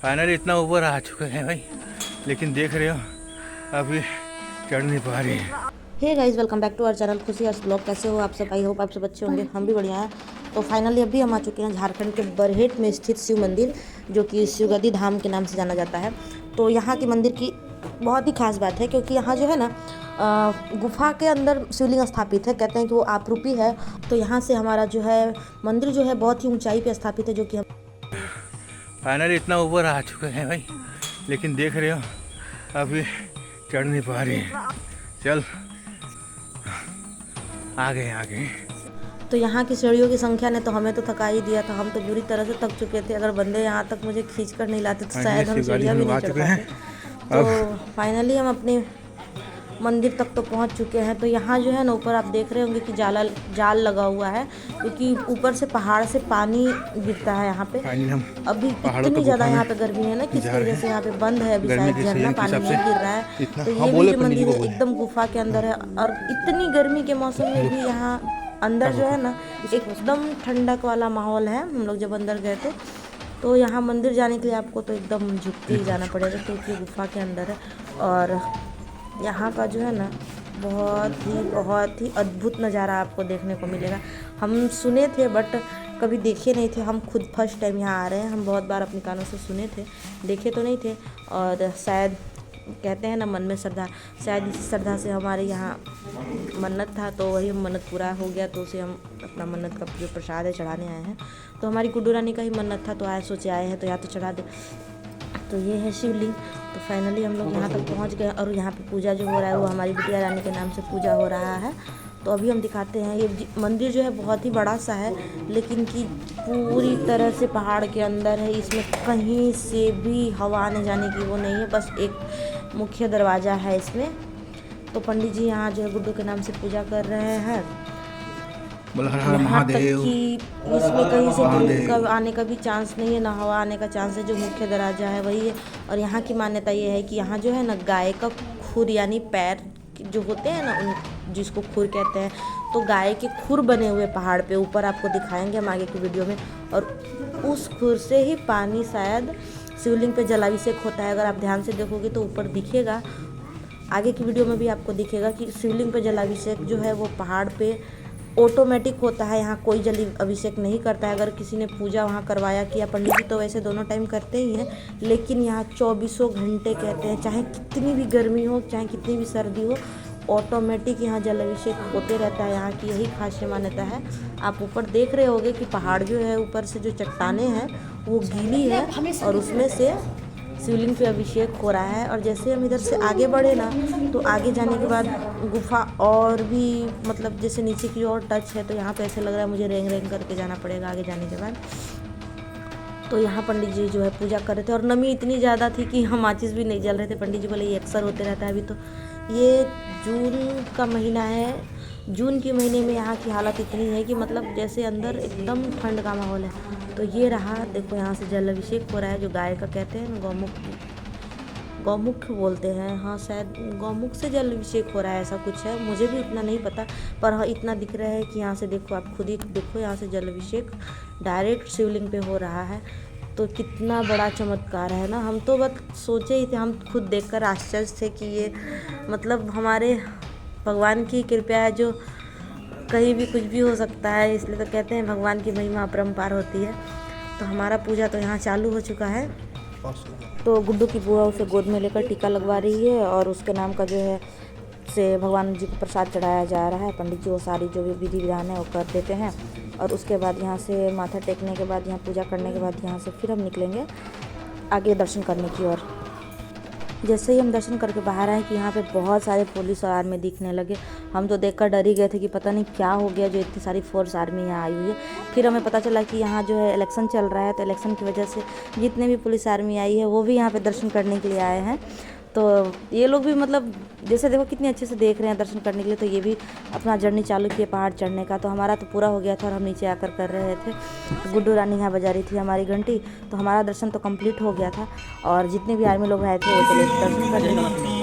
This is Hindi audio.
फाइनली इतना ऊपर आ चुके हैं भाई, लेकिन देख रहे हो अभी चढ़ नहीं पा रही है। Hey guys, welcome back to our channel Khushi Urs blog. कैसे हो आप सब? आई होप आप सब अच्छे होंगे, हम भी बढ़िया हैं। तो फाइनली अभी हम आ चुके हैं झारखंड के बरहेट में स्थित शिव मंदिर, जो कि शिवगद्दी धाम के नाम से जाना जाता है। तो यहाँ की मंदिर की बहुत ही खास बात है, क्योंकि यहाँ जो है ना गुफा के अंदर शिवलिंग स्थापित है। कहते हैं कि वो आपरूपी है। तो यहाँ से हमारा जो है मंदिर जो है बहुत ही ऊंचाई पे स्थापित है, जो कि हम फाइनली इतना ऊपर आ चुके हैं भाई, लेकिन देख रहे हो अभी चढ़ नहीं पा रही है। चल आ गए। तो यहाँ की सीढ़ियों की संख्या ने तो हमें तो थका ही दिया था। हम तो बुरी तरह से थक चुके थे। अगर बंदे यहाँ तक मुझे खींच कर नहीं लाते तो शायद हम सीढ़ियाँ भी नहीं चढ़ पाते। तो फाइनली हम अपने मंदिर तक तो पहुँच चुके हैं। तो यहाँ जो है ना ऊपर आप देख रहे होंगे कि जाल लगा हुआ है, क्योंकि ऊपर से पहाड़ से पानी गिरता है यहाँ पे। अभी इतनी ज़्यादा यहाँ पे गर्मी है ना, किस वजह से यहाँ पे बंद है। अभी शायद झरना पानी नहीं गिर रहा है। तो ये भी जो मंदिर है एकदम गुफा के अंदर है, और इतनी गर्मी के मौसम में भी यहाँ अंदर जो है ना एकदम ठंडक वाला माहौल है। हम लोग जब अंदर गए थे तो यहाँ मंदिर जाने के लिए आपको तो एकदम झुक के ही जाना पड़ेगा, क्योंकि गुफा के अंदर है। और यहाँ का जो है ना बहुत ही अद्भुत नज़ारा आपको देखने को मिलेगा। हम सुने थे बट कभी देखे नहीं थे। हम खुद फर्स्ट टाइम यहाँ आ रहे हैं। हम बहुत बार अपने कानों से सुने थे, देखे तो नहीं थे। और शायद कहते हैं ना मन में श्रद्धा, शायद इसी श्रद्धा से हमारे यहाँ मन्नत था, तो वही मन्नत पूरा हो गया। तो उसे हम अपना मन्नत का जो प्रसाद है चढ़ाने आए हैं। तो हमारी गुड्डू रानी का ही मन्नत था, तो आए सोचे आए हैं तो यहाँ तो चढ़ा दे। तो ये है शिवलिंग। तो फाइनली हम लोग यहाँ तक पहुँच गए, और यहाँ पे पूजा जो हो रहा है वो हमारी बिटिया रानी के नाम से पूजा हो रहा है। तो अभी हम दिखाते हैं। ये मंदिर जो है बहुत ही बड़ा सा है, लेकिन कि पूरी तरह से पहाड़ के अंदर है। इसमें कहीं से भी हवा आने जाने की वो नहीं है, बस एक मुख्य दरवाज़ा है इसमें। तो पंडित जी यहाँ जो है गुड्डू के नाम से पूजा कर रहे हैं। यहाँ तक कि इसमें कहीं से धूप का आने का भी चांस नहीं है, ना हवा आने का चांस है। जो मुख्य दरवाजा है वही है। और यहाँ की मान्यता ये है कि यहाँ जो है ना गाय का खुर यानी पैर जो होते हैं ना, उन जिसको खुर कहते हैं, तो गाय के खुर बने हुए पहाड़ पे ऊपर आपको दिखाएंगे हम आगे की वीडियो में। और उस खुर से ही पानी शायद शिवलिंग पे जलाभिषेक होता है। अगर आप ध्यान से देखोगे तो ऊपर दिखेगा, आगे की वीडियो में भी आपको दिखेगा कि शिवलिंग पे जलाभिषेक जो है वो पहाड़ पे ऑटोमेटिक होता है। यहाँ कोई जल अभिषेक नहीं करता है। अगर किसी ने पूजा वहाँ करवाया किया, पंडित जी तो वैसे दोनों टाइम करते ही हैं, लेकिन यहाँ 24 घंटे कहते हैं, चाहे कितनी भी गर्मी हो, चाहे कितनी भी सर्दी हो, ऑटोमेटिक यहाँ जल अभिषेक होते रहता है। यहाँ की यही खास मान्यता है। आप ऊपर देख रहे होंगे कि पहाड़ जो है ऊपर से जो चट्टानें हैं वो गीली है, और उसमें से शिवलिंग पे अभिषेक हो रहा है। और जैसे हम इधर से आगे बढ़े ना, तो आगे जाने के बाद गुफा और भी मतलब जैसे नीचे की ओर टच है, तो यहाँ पे ऐसे लग रहा है मुझे रेंग करके जाना पड़ेगा आगे जाने के बाद। तो यहाँ पंडित जी जो है पूजा कर रहे थे, और नमी इतनी ज़्यादा थी कि हम माचिस भी नहीं जल रहे थे। पंडित जी बोले ये अक्सर होते रहता है। अभी तो ये जून का महीना है, जून के महीने में यहाँ की हालत इतनी है कि मतलब जैसे अंदर एकदम ठंड का माहौल है। तो ये रहा, देखो यहाँ से जल अभिषेक हो रहा है, जो गाय का कहते हैं गौमुख बोलते हैं। हाँ, शायद गौमुख से जल अभिषेक हो रहा है, ऐसा कुछ है, मुझे भी उतना नहीं पता। पर हाँ, इतना दिख रहा है कि यहाँ से देखो, आप खुद ही देखो, यहाँ से जल अभिषेक डायरेक्ट शिवलिंग पे हो रहा है। तो कितना बड़ा चमत्कार है ना। हम तो बस सोचे ही थे, हम खुद देखकर आश्चर्य थे कि ये मतलब हमारे भगवान की कृपा है, जो कहीं भी कुछ भी हो सकता है। इसलिए तो कहते हैं भगवान की महिमा अपरंपार होती है। तो हमारा पूजा तो यहाँ चालू हो चुका है। तो गुड्डू की बुआ उसे गोद में लेकर टीका लगवा रही है, और उसके नाम का जो है से भगवान जी को प्रसाद चढ़ाया जा रहा है। पंडित जी वो सारी जो भी विधि विधान है वो कर देते हैं, और उसके बाद यहाँ से माथा टेकने के बाद, यहाँ पूजा करने के बाद यहाँ से फिर हम निकलेंगे आगे दर्शन करने की ओर। जैसे ही हम दर्शन करके बाहर आए कि यहाँ पे बहुत सारे पुलिस और आर्मी दिखने लगे। हम तो देखकर डर ही गए थे कि पता नहीं क्या हो गया जो इतनी सारी फोर्स आर्मी यहाँ आई हुई है। फिर हमें पता चला कि यहाँ जो है इलेक्शन चल रहा है, तो इलेक्शन की वजह से जितने भी पुलिस आर्मी आई है वो भी यहाँ पे दर्शन करने के लिए आए हैं। तो ये लोग भी मतलब जैसे देखो कितने अच्छे से देख रहे हैं दर्शन करने के लिए। तो ये भी अपना जर्नी चालू किए पहाड़ चढ़ने का। तो हमारा तो पूरा हो गया था, और हम नीचे आकर कर रहे थे। गुड्डू रानी यहाँ बजा रही थी हमारी घंटी। तो हमारा दर्शन तो कंप्लीट हो गया था, और जितने भी आर्मी लोग आए थे वो चले दर्शन करने।